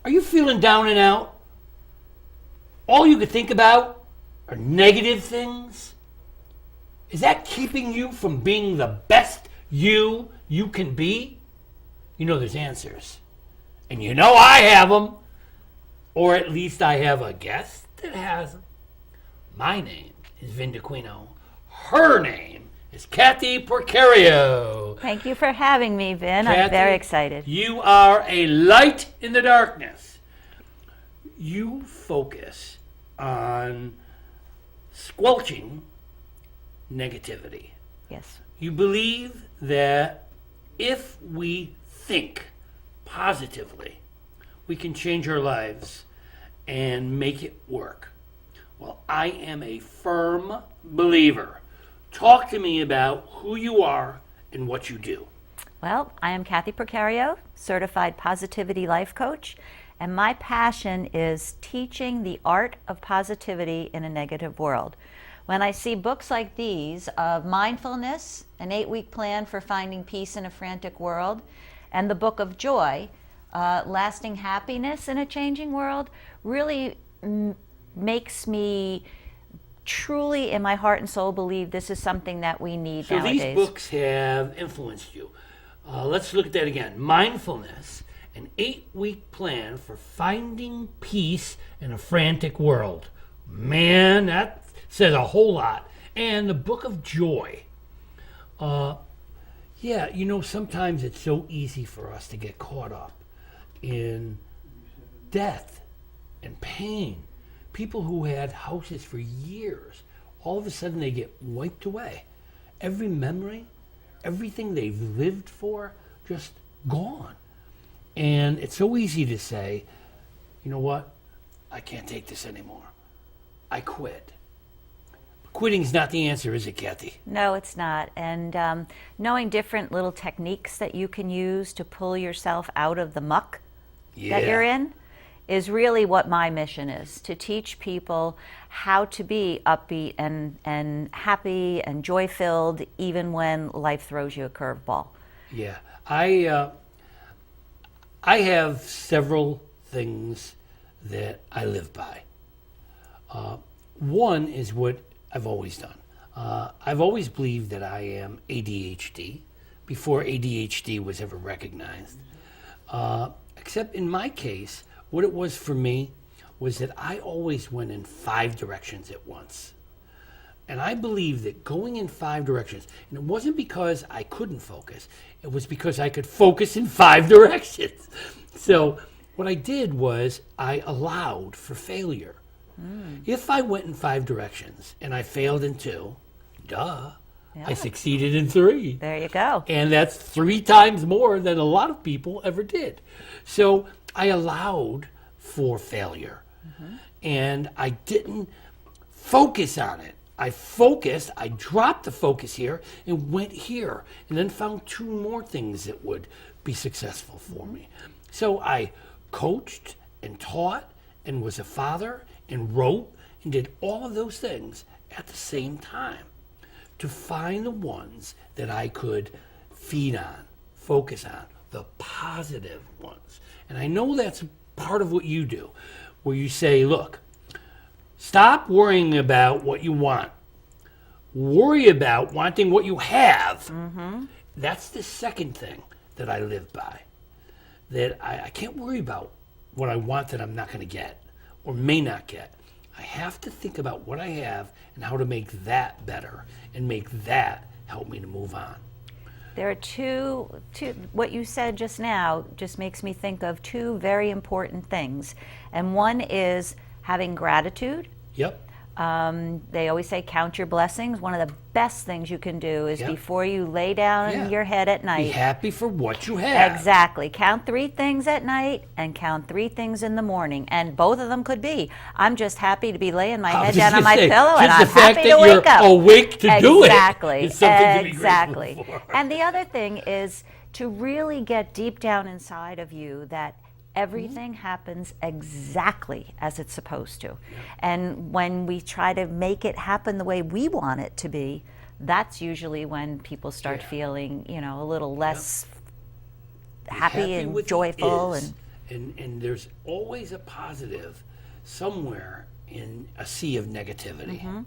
Are you feeling down and out? All you could think about are negative things? Is that keeping you from being the best you can be? You know there's answers. And you know I have them. Or at least I have a guest that has them. My name is Vin Dacquino. Her name is Kathy Procario. Thank you for having me, Vin. Kathy, I'm very excited. You are a light in the darkness. You focus on squelching negativity. Yes. You believe that if we think positively, we can change our lives and make it work. Well, I am a firm believer. Talk to me about who you are and what you do. Well, I am Kathy Procario, certified positivity life coach, and my passion is teaching the art of positivity in a negative world. When I see books like these of mindfulness, an 8-week plan for finding peace in a frantic world, and the book of joy, lasting happiness in a changing world, really makes me truly in my heart and soul believe this is something that we need nowadays. So these books have influenced you. Let's look at that again. Mindfulness, an 8-week plan for finding peace in a frantic world. Man, that says a whole lot. And the book of joy. Yeah, you know, sometimes it's so easy for us to get caught up in death and pain. People who had houses for years, all of a sudden they get wiped away. Every memory, everything they've lived for, just gone. And it's so easy to say, you know what, I can't take this anymore. I quit. Quitting's not the answer, is it, Kathy? No, it's not. And knowing different little techniques that you can use to pull yourself out of the muck that you're in is really what my mission is, to teach people how to be upbeat and happy and joy-filled even when life throws you a curveball. Yeah. I have several things that I live by. One is what I've always done. I've always believed that I am ADHD before ADHD was ever recognized. Except in my case, what it was for me was that I always went in 5 directions at once. And I believe that going in 5 directions, and it wasn't because I couldn't focus, it was because I could focus in 5 directions. So what I did was I allowed for failure. If I went in 5 directions and I failed in 2, I succeeded in 3. There you go. And that's 3 times more than a lot of people ever did. So I allowed for failure. And I didn't focus on it. I focused, I dropped the focus here and went here, and then found 2 more things that would be successful for me. So I coached and taught and was a father and wrote and did all of those things at the same time to find the ones that I could feed on, focus on, the positive ones. And I know that's part of what you do, where you say, look, stop worrying about what you want. Worry about wanting what you have. That's the second thing that I live by. That I can't worry about what I want that I'm not going to get or may not get. I have to think about what I have and how to make that better and make that help me to move on. There are two, what you said just now just makes me think of 2 very important things. And one is having gratitude. Yep. They always say count your blessings. One of the best things you can do is before you lay down in your head at night. Be happy for what you have. Exactly. Count 3 things at night and count 3 things in the morning. And both of them could be, I'm just happy to be laying my head down on my pillow and I'm happy to wake up. Awake to do it. Exactly. Is something to be grateful for. And the other thing is to really get deep down inside of you that everything happens exactly as it's supposed to. And when we try to make it happen the way we want it to be, that's usually when people start feeling, a little less happy and joyful. And there's always a positive somewhere in a sea of negativity.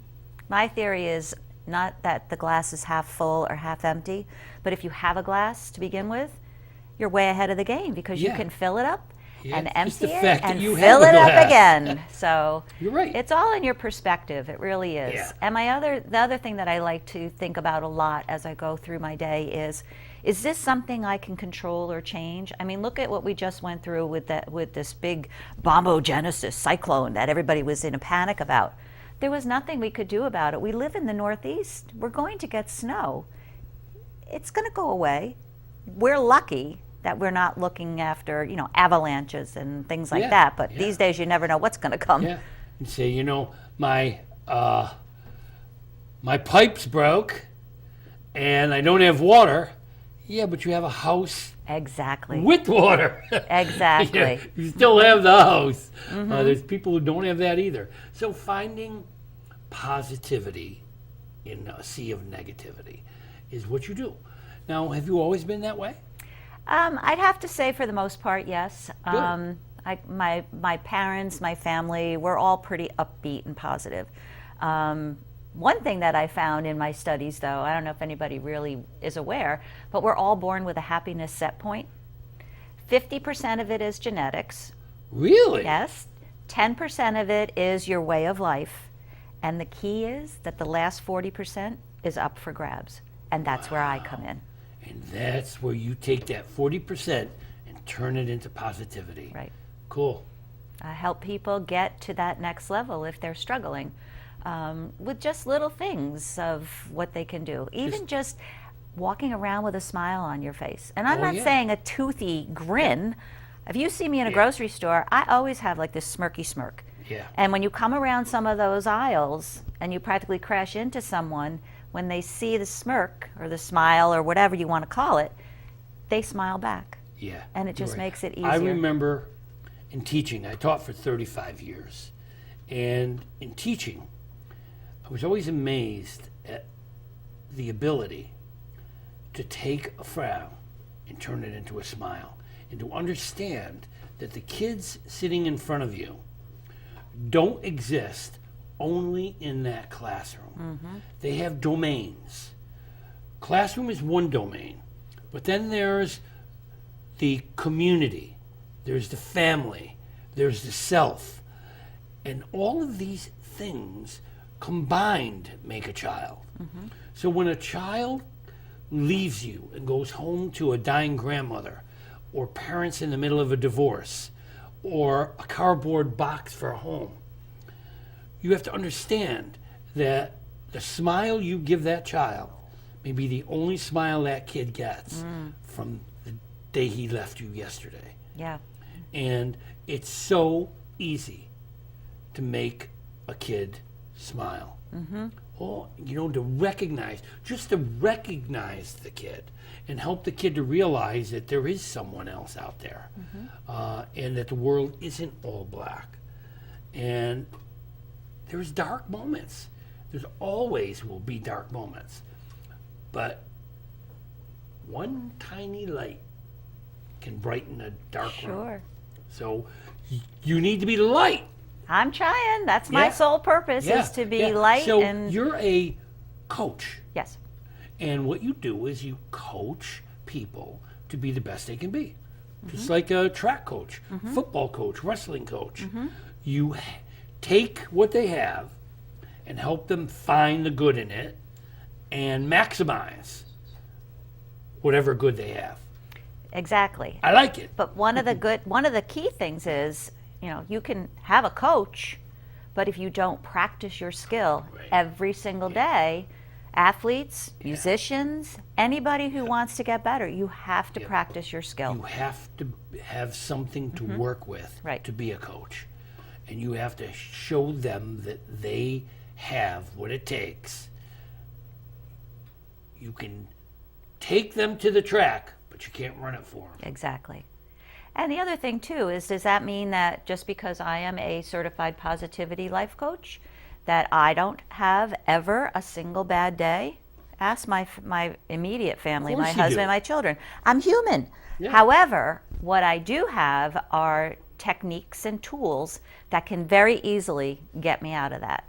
My theory is not that the glass is half full or half empty, but if you have a glass to begin with, you're way ahead of the game because you Yeah. can fill it up and just empty the it fact that and you fill have it a up glass. again. So You're right. it's all in your perspective. It really is. Yeah. And the other thing that I like to think about a lot as I go through my day is this something I can control or change? I mean, look at what we just went through with this big bombogenesis cyclone that everybody was in a panic about. There was nothing we could do about it. We live in the Northeast. We're going to get snow. It's going to go away. We're lucky that we're not looking after, avalanches and things like Yeah, that. But yeah. these days, you never know what's going to come. Yeah. And say, my pipe's broke and I don't have water. Yeah, but you have a house Exactly. with water. Exactly. Yeah, you still have the house. There's people who don't have that either. So finding positivity in a sea of negativity is what you do. Now, have you always been that way? I'd have to say for the most part, yes. Good. My parents, my family, we're all pretty upbeat and positive. One thing that I found in my studies, though, I don't know if anybody really is aware, but we're all born with a happiness set point. 50% of it is genetics. Really? Yes. 10% of it is your way of life. And the key is that the last 40% is up for grabs. And that's where I come in. And that's where you take that 40% and turn it into positivity. Right. Cool. I help people get to that next level if they're struggling with just little things of what they can do. Even just walking around with a smile on your face. And I'm not saying a toothy grin. If you see me in a grocery store, I always have like this smirky smirk. Yeah. And when you come around some of those aisles and you practically crash into someone, when they see the smirk or the smile or whatever you want to call it, they smile back. Yeah. And it just You're makes it easier. I remember in teaching, I taught for 35 years. And in teaching, I was always amazed at the ability to take a frown and turn it into a smile, and to understand that the kids sitting in front of you don't exist only in that classroom. They have domains. Classroom is one domain, but then there's the community, there's the family, there's the self, and all of these things combined make a child. So when a child leaves you and goes home to a dying grandmother, or parents in the middle of a divorce, or a cardboard box for a home, you have to understand that the smile you give that child may be the only smile that kid gets from the day he left you yesterday. Yeah. And it's so easy to make a kid smile. Or, to recognize the kid and help the kid to realize that there is someone else out there, and that the world isn't all black. And there's dark moments. There's always will be dark moments. But one tiny light can brighten a dark room. Sure. So you need to be the light. I'm trying. That's my Yeah. sole purpose is to be light. So and you're a coach. yes. And what you do is you coach people to be the best they can be. Just like a track coach, football coach, wrestling coach. You take what they have and help them find the good in it and maximize whatever good they have. Exactly. I like it. But one of the key things is, you can have a coach, but if you don't practice your skill every single day, athletes, musicians, anybody who wants to get better, you have to practice your skill. You have to have something to work with Right. to be a coach. And you have to show them that they have what it takes. You can take them to the track, but you can't run it for them. Exactly. And the other thing too is, does that mean that just because I am a certified positivity life coach, that I don't have ever a single bad day? Ask my immediate family, Of course my you husband, do. my children. I'm human. Yeah. However, what I do have are techniques and tools that can very easily get me out of that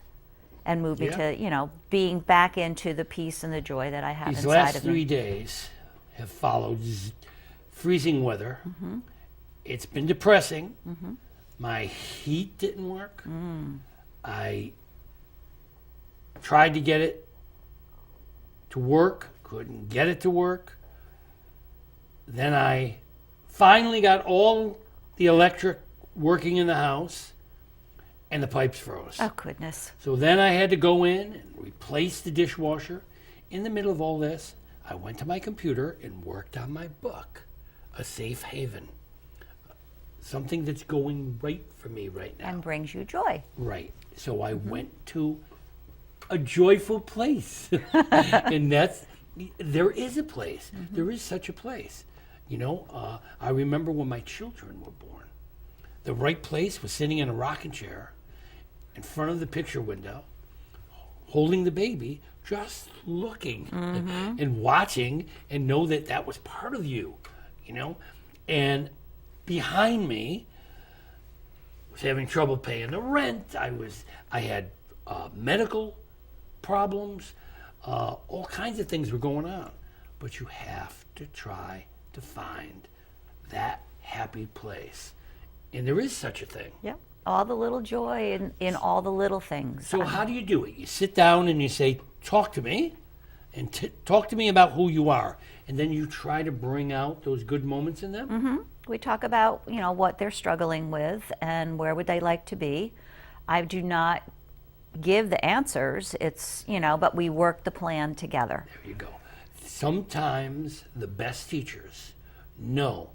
and move me Yeah. to, being back into the peace and the joy that I have These inside last of 3 me. days have followed freezing weather. It's been depressing. My heat didn't work. I tried to get it to work, couldn't get it to work. Then I finally got all the electric working in the house, and the pipes froze. Oh, goodness. So then I had to go in and replace the dishwasher. In the middle of all this, I went to my computer and worked on my book, A Safe Haven. Something that's going right for me right now. And brings you joy. Right. So I went to a joyful place. And there is a place. There is such a place. I remember when my children were born. The right place was sitting in a rocking chair in front of the picture window, holding the baby, just looking and watching, and know that that was part of you, And behind me was having trouble paying the rent. I had medical problems. All kinds of things were going on. But you have to try to find that happy place. And there is such a thing. Yep. All the little joy in all the little things. So how do you do it? You sit down and you say, talk to me, and talk to me about who you are. And then you try to bring out those good moments in them? We talk about, what they're struggling with and where would they like to be. I do not give the answers. It's, but we work the plan together. There you go. Sometimes the best teachers know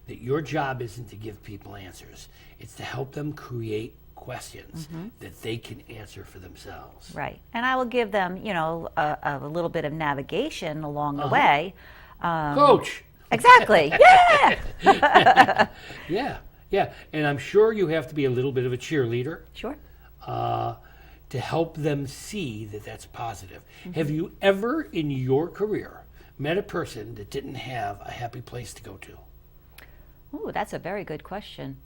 that your job isn't to give people answers. It's to help them create questions that they can answer for themselves. Right. And I will give them, a little bit of navigation along the way. Coach! Exactly. Yeah. Yeah. And I'm sure you have to be a little bit of a cheerleader. Sure. To help them see that that's positive. Have you ever in your career met a person that didn't have a happy place to go to? Ooh, that's a very good question.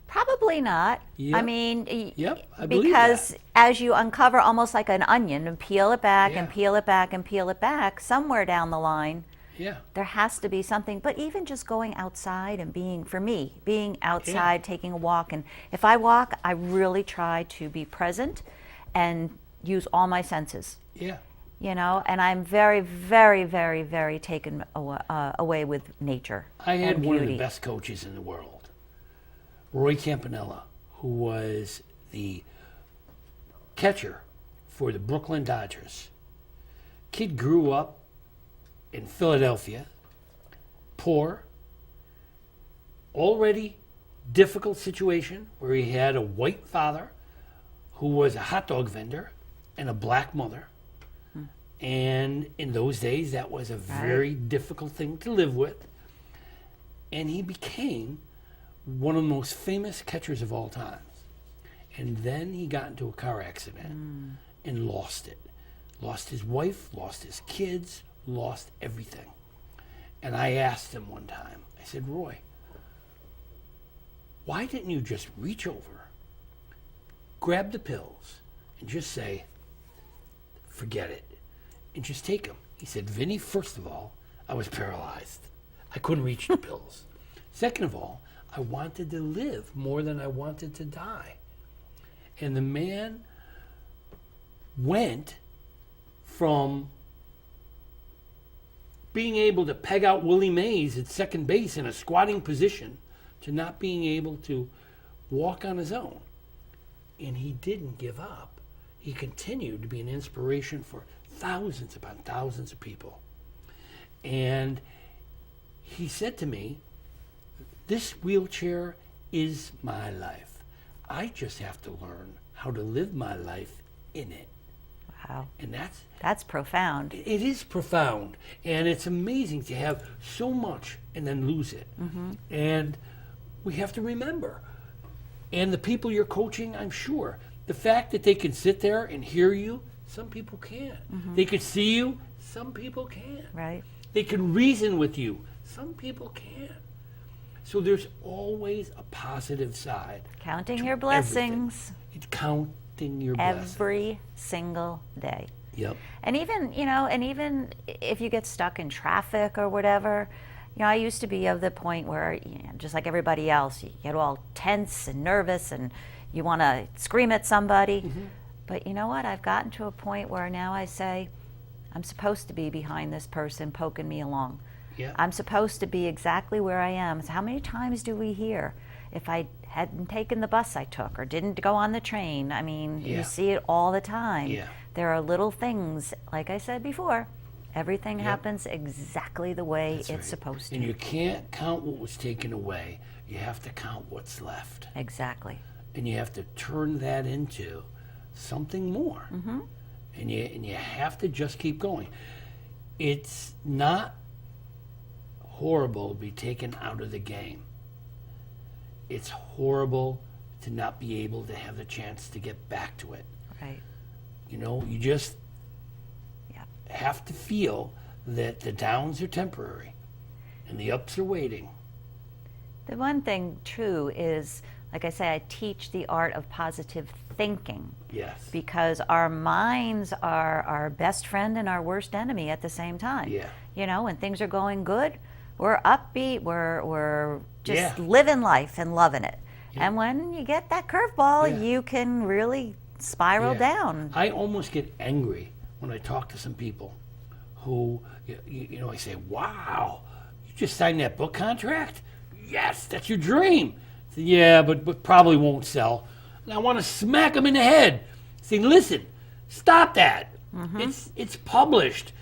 Probably not. Yep. I mean, Yep, I believe because that. as you uncover almost like an onion and peel it back and Yeah. peel it back and peel it back, somewhere down the line, Yeah. there has to be something. But even just going outside and being outside, taking a walk. And if I walk, I really try to be present and use all my senses. Yeah. And I'm very, very, very, very taken away with nature. I had and one of the beauty. best coaches in the world, Roy Campanella, who was the catcher for the Brooklyn Dodgers. Kid grew up in Philadelphia, poor, already difficult situation where he had a white father who was a hot dog vendor and a black mother. And in those days, that was a very difficult thing to live with. And he became one of the most famous catchers of all time. And then he got into a car accident and lost it. Lost his wife, lost his kids, lost everything. And I asked him one time, I said, Roy, why didn't you just reach over, grab the pills, and just say, forget it, and just take them? He said, Vinny, first of all, I was paralyzed. I couldn't reach the pills. Second of all, I wanted to live more than I wanted to die. And the man went from being able to peg out Willie Mays at second base in a squatting position to not being able to walk on his own. And he didn't give up. He continued to be an inspiration for thousands upon thousands of people. And he said to me, this wheelchair is my life. I just have to learn how to live my life in it. Wow. And That's profound. it is profound. And it's amazing to have so much and then lose it. And we have to remember. And the people you're coaching, I'm sure, the fact that they can sit there and hear you, some people can't. They could see you, some people can't. Right. They can reason with you. Some people can't. So there's always a positive side. Counting your blessings. It's counting your blessings. Every single day. Yep. And even if you get stuck in traffic or whatever, I used to be of the point where, just like everybody else, you get all tense and nervous and you want to scream at somebody. Mm-hmm. But you know what? I've gotten to a point where now I say, I'm supposed to be behind this person poking me along. Yeah. I'm supposed to be exactly where I am. So how many times do we hear, if I hadn't taken the bus I took or didn't go on the train? I mean, you see it all the time. Yeah. There are little things, like I said before, everything happens exactly the way it's supposed to. And you can't count what was taken away. You have to count what's left. Exactly. And you have to turn that into something more. Mm-hmm. And you have to just keep going. It's not horrible to be taken out of the game. It's horrible to not be able to have the chance to get back to it. Right. You just have to feel that the downs are temporary and the ups are waiting. The one thing, too, is, like I say, I teach the art of positive thinking. Yes. Because our minds are our best friend and our worst enemy at the same time. Yeah. When things are going good, we're upbeat, we're just living life and loving it. Yeah. And when you get that curveball, you can really spiral down. I almost get angry when I talk to some people who, I say, wow, you just signed that book contract? Yes, that's your dream. I say, yeah, but probably won't sell. And I want to smack them in the head, saying, listen, stop that. Mm-hmm. It's published.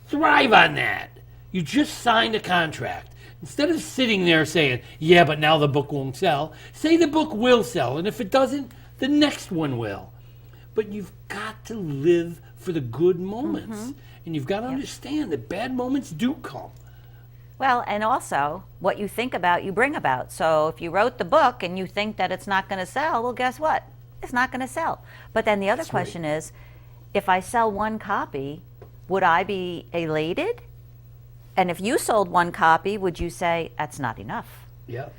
Thrive on that. You just signed a contract. Instead of sitting there saying, yeah, but now the book won't sell, say the book will sell, and if it doesn't, the next one will. But you've got to live for the good moments. Mm-hmm. And you've got to understand that bad moments do come. Well, and also, what you think about, you bring about. So if you wrote the book and you think that it's not going to sell, well, guess what? It's not going to sell. But then the other question is, if I sell one copy, would I be elated? And if you sold one copy, would you say, that's not enough? Yeah.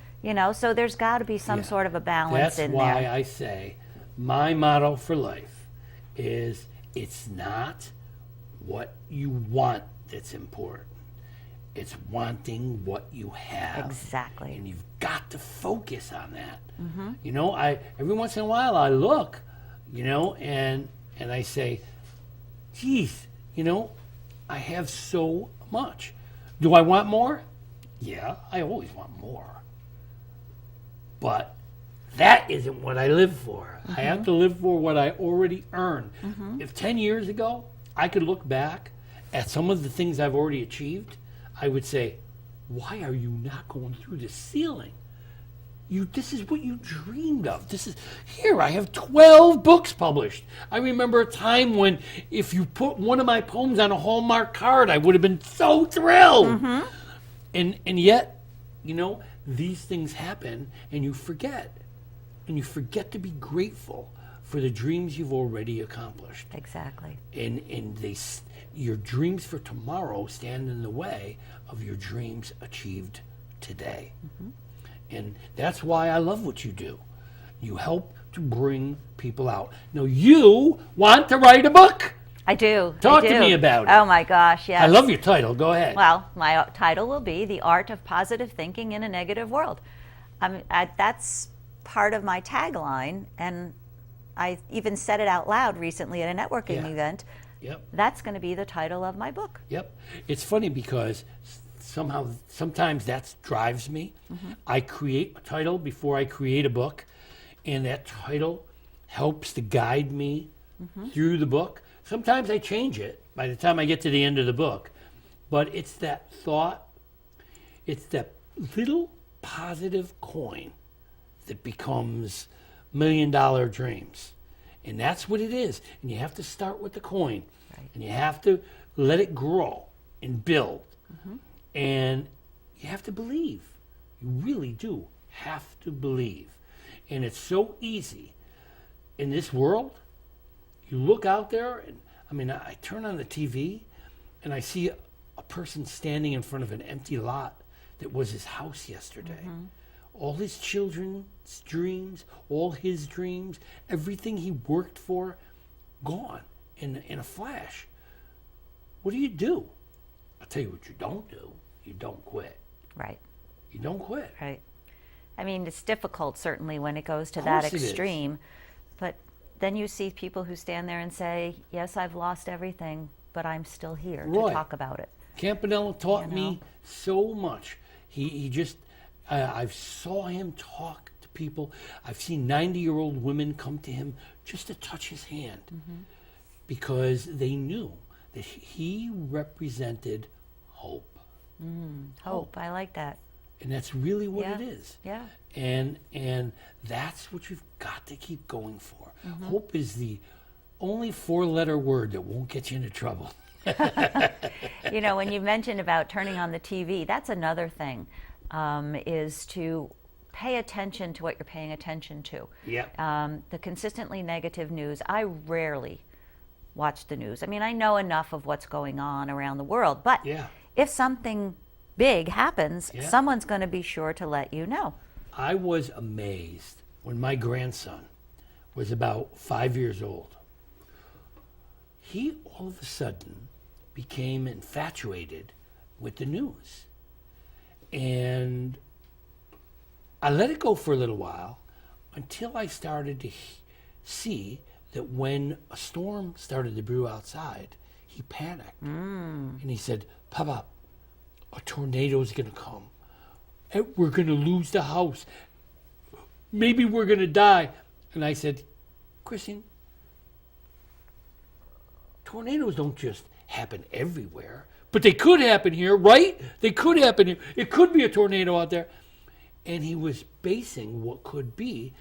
So there's got to be some sort of a balance in there. That's why I say, my motto for life is, it's not what you want that's important. It's wanting what you have. Exactly. And you've got to focus on that. Mm-hmm. Every once in a while I look, and I say, geez, I have so much. Do I want more? Yeah, I always want more. But that isn't what I live for. Mm-hmm. I have to live for what I already earned. Mm-hmm. If 10 years ago I could look back at some of the things I've already achieved, I would say, why are you not going through the ceiling? This is what you dreamed of. Here, I have 12 books published. I remember a time when if you put one of my poems on a Hallmark card, I would have been so thrilled. Mm-hmm. And yet, these things happen and you forget. And you forget to be grateful for the dreams you've already accomplished. Exactly. And your dreams for tomorrow stand in the way of your dreams achieved today. Mm-hmm. And that's why I love what you do. You help to bring people out. Now, you want to write a book. I do. Talk to me about it. Oh, my gosh, yes. I love your title. Go ahead. Well, my title will be The Art of Positive Thinking in a Negative World. That's part of my tagline, and I even said it out loud recently at a networking event. Yep. That's going to be the title of my book. Yep. It's funny because sometimes that drives me. Mm-hmm. I create a title before I create a book, and that title helps to guide me through the book. Sometimes I change it by the time I get to the end of the book, but it's that thought, it's that little positive coin that becomes $1 million dreams. And that's what it is. And you have to start with the coin. Right. And you have to let it grow and build. Mm-hmm. And you have to believe. You really do have to believe. And it's so easy. In this world, you look out there, and I turn on the TV, and I see a person standing in front of an empty lot that was his house yesterday. All his children's dreams, all his dreams, everything he worked for, gone in a flash. What do? I'll tell you what you don't do. You don't quit. Right. You don't quit. Right. I mean, it's difficult, certainly, when it goes to Of that course it is. extreme. But then you see people who stand there and say, yes, I've lost everything, but I'm still here to Right. talk about it. Campanella taught You know? me so much. He just, I saw him talk to people. I've seen 90-year-old women come to him just to touch his hand because they knew that he represented hope. Hope. I like that. And that's really what Yeah. it is. Yeah. And that's what you've got to keep going for. Hope is the only 4-letter word that won't get you into trouble. You know, when you mentioned about turning on the TV, that's another thing, is to pay attention to what you're paying attention to. Yep. The consistently negative news, I rarely watch the news. I mean, I know enough of what's going on around the world, but Yeah. if something big happens, Yeah. someone's going to be sure to let you know. I was amazed when my grandson was about 5 years old. He all of a sudden became infatuated with the news. And I let it go for a little while until I started to see that when a storm started to brew outside, he panicked. And he said, Papa, a tornado's going to come. And we're going to lose the house. Maybe we're going to die. And I said, Christian, tornadoes don't just happen everywhere, but they could happen here, right? They could happen here. It could be a tornado out there. And he was basing what could be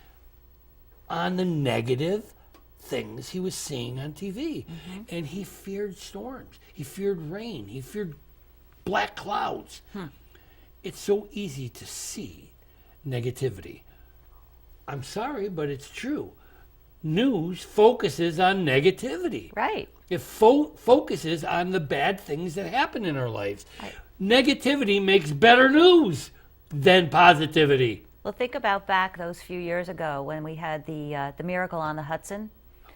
on the negative things he was seeing on TV. And he feared storms. He feared rain. He feared black clouds. It's so easy to see negativity. I'm sorry, but it's true. News focuses on negativity. Right. It focuses on the bad things that happen in our lives. Negativity makes better news than positivity. Well, think about back those few years ago when we had the miracle on the Hudson.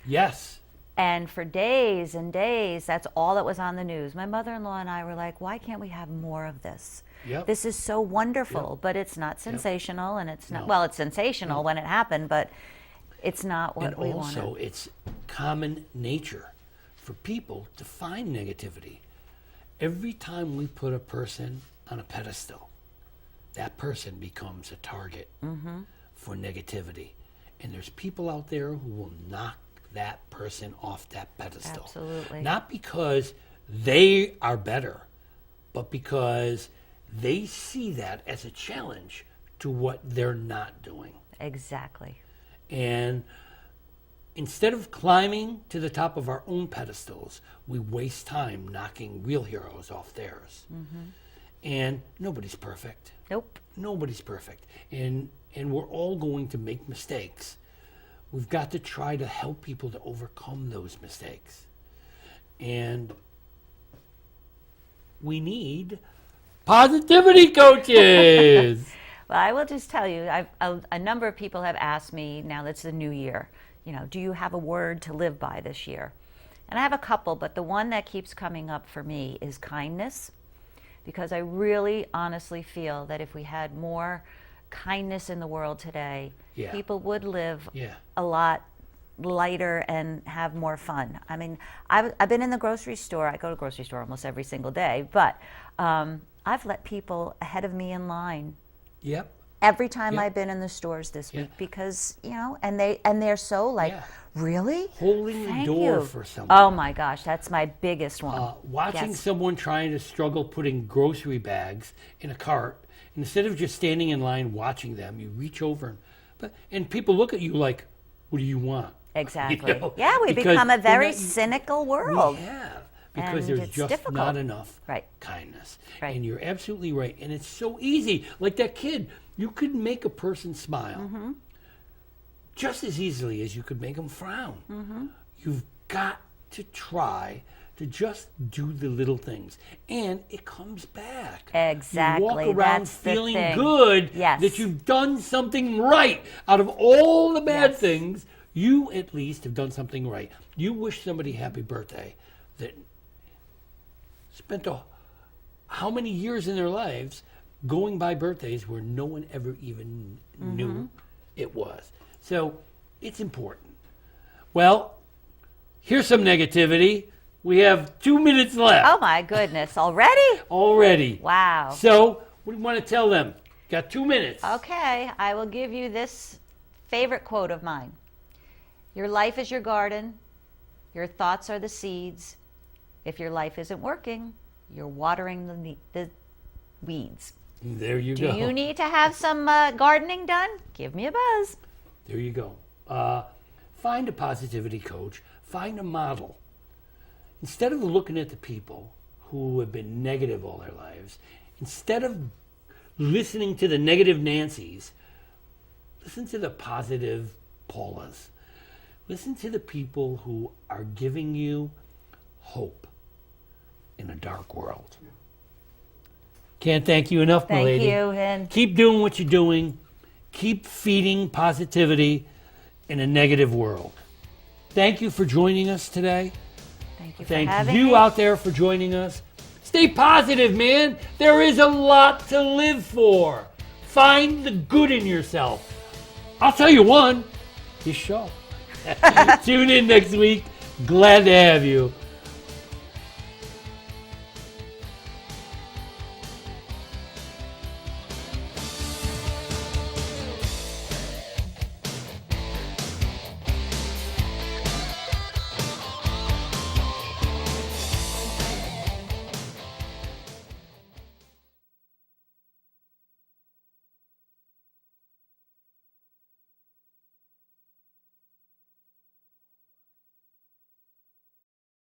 Yes. And for days and days, that's all that was on the news. My mother-in-law and I were like, why can't we have more of this? Yep. This is so wonderful, but it's not sensational, and it's not, No. well, it's sensational when it happened, but it's not what And we also, wanted. it's common nature for people to find negativity. Every time we put a person on a pedestal, that person becomes a target for negativity. And there's people out there who will knock that person off that pedestal. Absolutely. Not because they are better, but because they see that as a challenge to what they're not doing. Exactly. And instead of climbing to the top of our own pedestals, we waste time knocking real heroes off theirs. And nobody's perfect. Nope. Nobody's perfect. And we're all going to make mistakes. We've got to try to help people to overcome those mistakes. And we need positivity coaches. Well, I will just tell you, a number of people have asked me, now that's the new year, you know, do you have a word to live by this year? And I have a couple, but the one that keeps coming up for me is kindness, because I really honestly feel that if we had more kindness in the world today, Yeah. people would live Yeah. a lot lighter and have more fun. I mean, I've been in the grocery store. I go to the grocery store almost every single day, but I've let people ahead of me in line Yep. every time Yeah. I've been in the stores this Yeah. week, because, you know, and they're so like, Yeah. really? Holding the Thank door you. for someone. Oh my gosh, that's my biggest one. Watching Yes. someone trying to struggle putting grocery bags in a cart, instead of just standing in line watching them, you reach over and people look at you like, what do you want? Exactly. You know, Yeah, we because become a we're very not- cynical world. We have, because And there's it's just difficult. not enough Right. kindness. Right. And you're absolutely right. And it's so easy. Like that kid, you could make a person smile Mm-hmm. just as easily as you could make them frown. You've got to try to just do the little things. And it comes back. Exactly. You walk around That's the feeling thing. good Yes. that you've done something right. Out of all the bad Yes. things, you at least have done something right. You wish somebody happy birthday that spent how many years in their lives going by birthdays where no one ever even knew it was. So it's important. Well, here's some negativity. We have 2 minutes left. Oh my goodness, already? Already. Wow. So what do you want to tell them? Got 2 minutes. Okay, I will give you this favorite quote of mine. Your life is your garden. Your thoughts are the seeds. If your life isn't working, you're watering the weeds. There you go. Do you need to have some gardening done? Give me a buzz. There you go. Find a positivity coach. Find a model. Instead of looking at the people who have been negative all their lives, instead of listening to the negative Nancys, listen to the positive Paulas. Listen to the people who are giving you hope in a dark world. Can't thank you enough, my lady. Thank you. And Keep doing what you're doing. Keep feeding positivity in a negative world. Thank you for joining us today. thank you for Thank having you me. out there for joining us. Stay positive, man. There is a lot to live for. Find the good in yourself. I'll tell you one, this show. Tune in next week. Glad to have you.